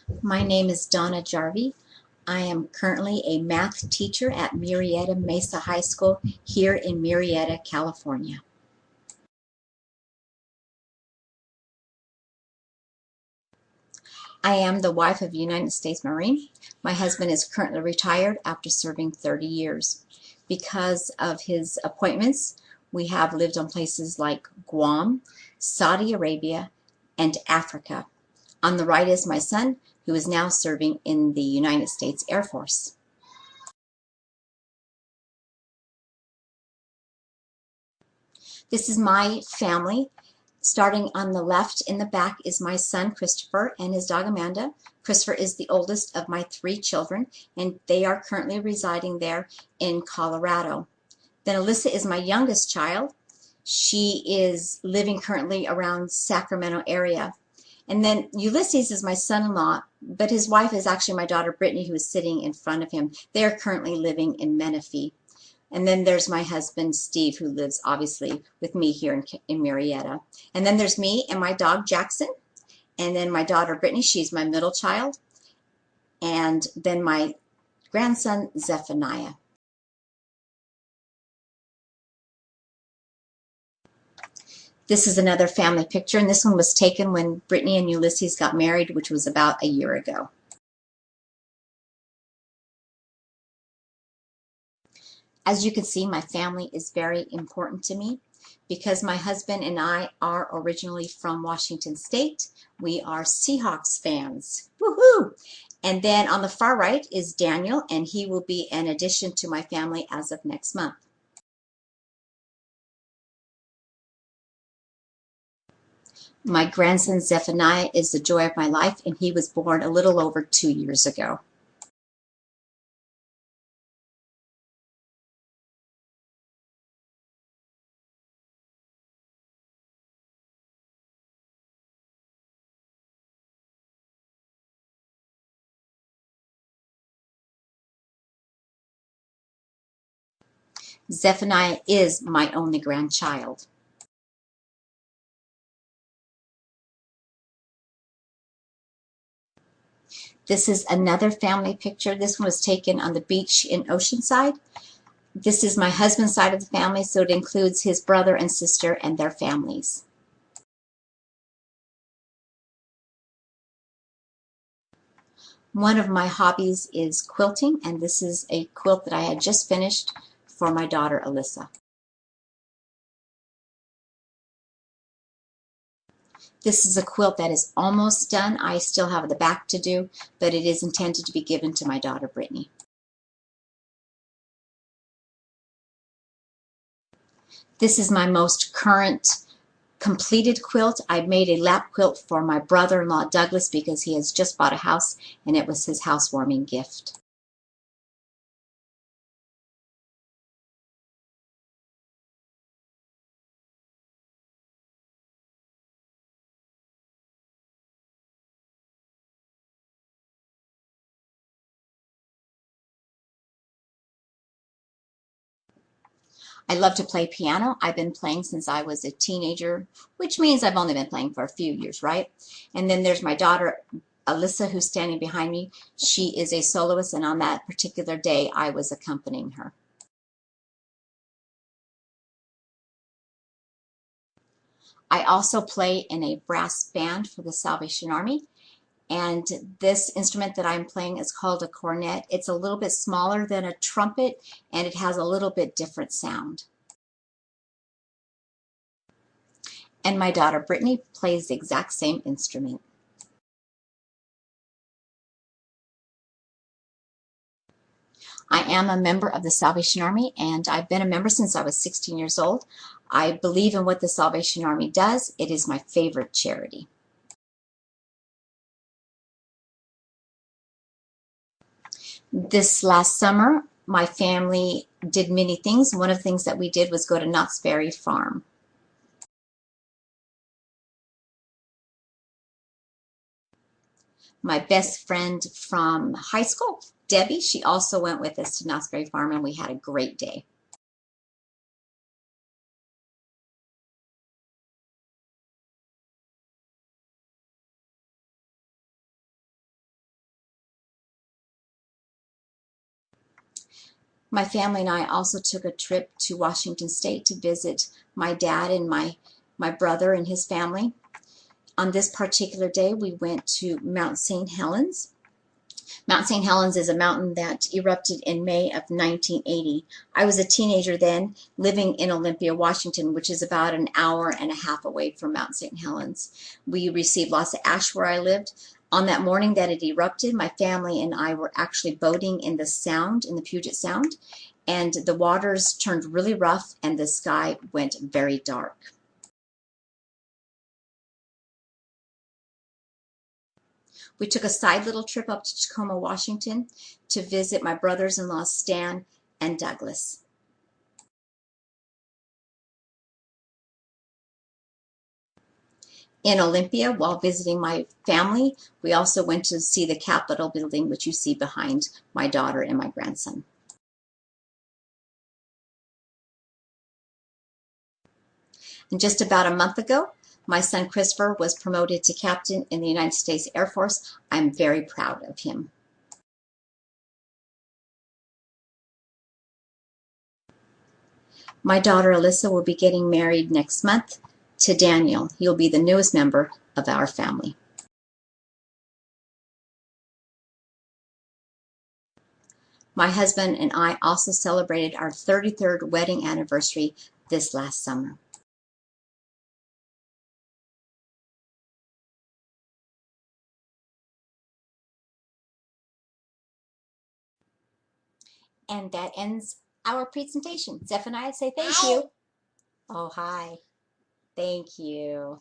My name is Donna Jarvie. I am currently a math teacher at Murrieta Mesa High School here in Murrieta, California. I am the wife of a United States Marine. My husband is currently retired after serving 30 years. Because of his appointments, we have lived on places like Guam, Saudi Arabia, and Africa. On the right is my son, who is now serving in the United States Air Force. This is my family. Starting on the left in the back is my son Christopher and his dog Amanda. Christopher is the oldest of my three children, and they are currently residing there in Colorado. Then Alyssa is my youngest child. She is living currently around Sacramento area. And then Ulysses is my son-in-law, but his wife is actually my daughter Brittany, who is sitting in front of him. They are currently living in Menifee. And then there's my husband, Steve, who lives obviously with me here in Murrieta. And then there's me and my dog, Jackson. And then my daughter, Brittany, she's my middle child. And then my grandson, Zephaniah. This is another family picture, and this one was taken when Brittany and Ulysses got married, which was about a year ago. As you can see, my family is very important to me because my husband and I are originally from Washington State. We are Seahawks fans. Woohoo! And then on the far right is Daniel, and he will be an addition to my family as of next month. My grandson Zephaniah is the joy of my life, and he was born a little over 2 years ago. Zephaniah is my only grandchild. This is another family picture. This one was taken on the beach in Oceanside. This is my husband's side of the family, so it includes his brother and sister and their families. One of my hobbies is quilting, and this is a quilt that I had just finished for my daughter Alyssa. This is a quilt that is almost done. I still have the back to do, but it is intended to be given to my daughter Brittany. This is my most current completed quilt. I made a lap quilt for my brother-in-law Douglas because he has just bought a house and it was his housewarming gift. I love to play piano. I've been playing since I was a teenager, which means I've only been playing for a few years, right? And then there's my daughter Alyssa, who's standing behind me. She is a soloist, and on that particular day I was accompanying her. I also play in a brass band for the Salvation Army, and this instrument that I'm playing is called a cornet. It's a little bit smaller than a trumpet, and it has a little bit different sound. And my daughter Brittany plays the exact same instrument. I am a member of the Salvation Army, and I've been a member since I was 16 years old. I believe in what the Salvation Army does. It is my favorite charity. This last summer, my family did many things. One of the things that we did was go to Knott's Berry Farm. My best friend from high school, Debbie, she also went with us to Knott's Berry Farm, and we had a great day. My family and I also took a trip to Washington State to visit my dad and my brother and his family. On this particular day, we went to Mount St. Helens. Mount St. Helens is a mountain that erupted in May of 1980. I was a teenager then, living in Olympia, Washington, which is about an hour and a half away from Mount St. Helens. We received lots of ash where I lived. On that morning that it erupted, my family and I were actually boating in the Sound, in the Puget Sound, and the waters turned really rough and the sky went very dark. We took a side little trip up to Tacoma, Washington to visit my brothers-in-law Stan and Douglas. In Olympia, while visiting my family, we also went to see the Capitol building, which you see behind my daughter and my grandson. And just about a month ago, my son Christopher was promoted to captain in the United States Air Force. I'm very proud of him. My daughter Alyssa will be getting married next month to Daniel. He'll be the newest member of our family. My husband and I also celebrated our 33rd wedding anniversary this last summer. And that ends our presentation. Zephaniah, say thank you. Oh, hi. Thank you.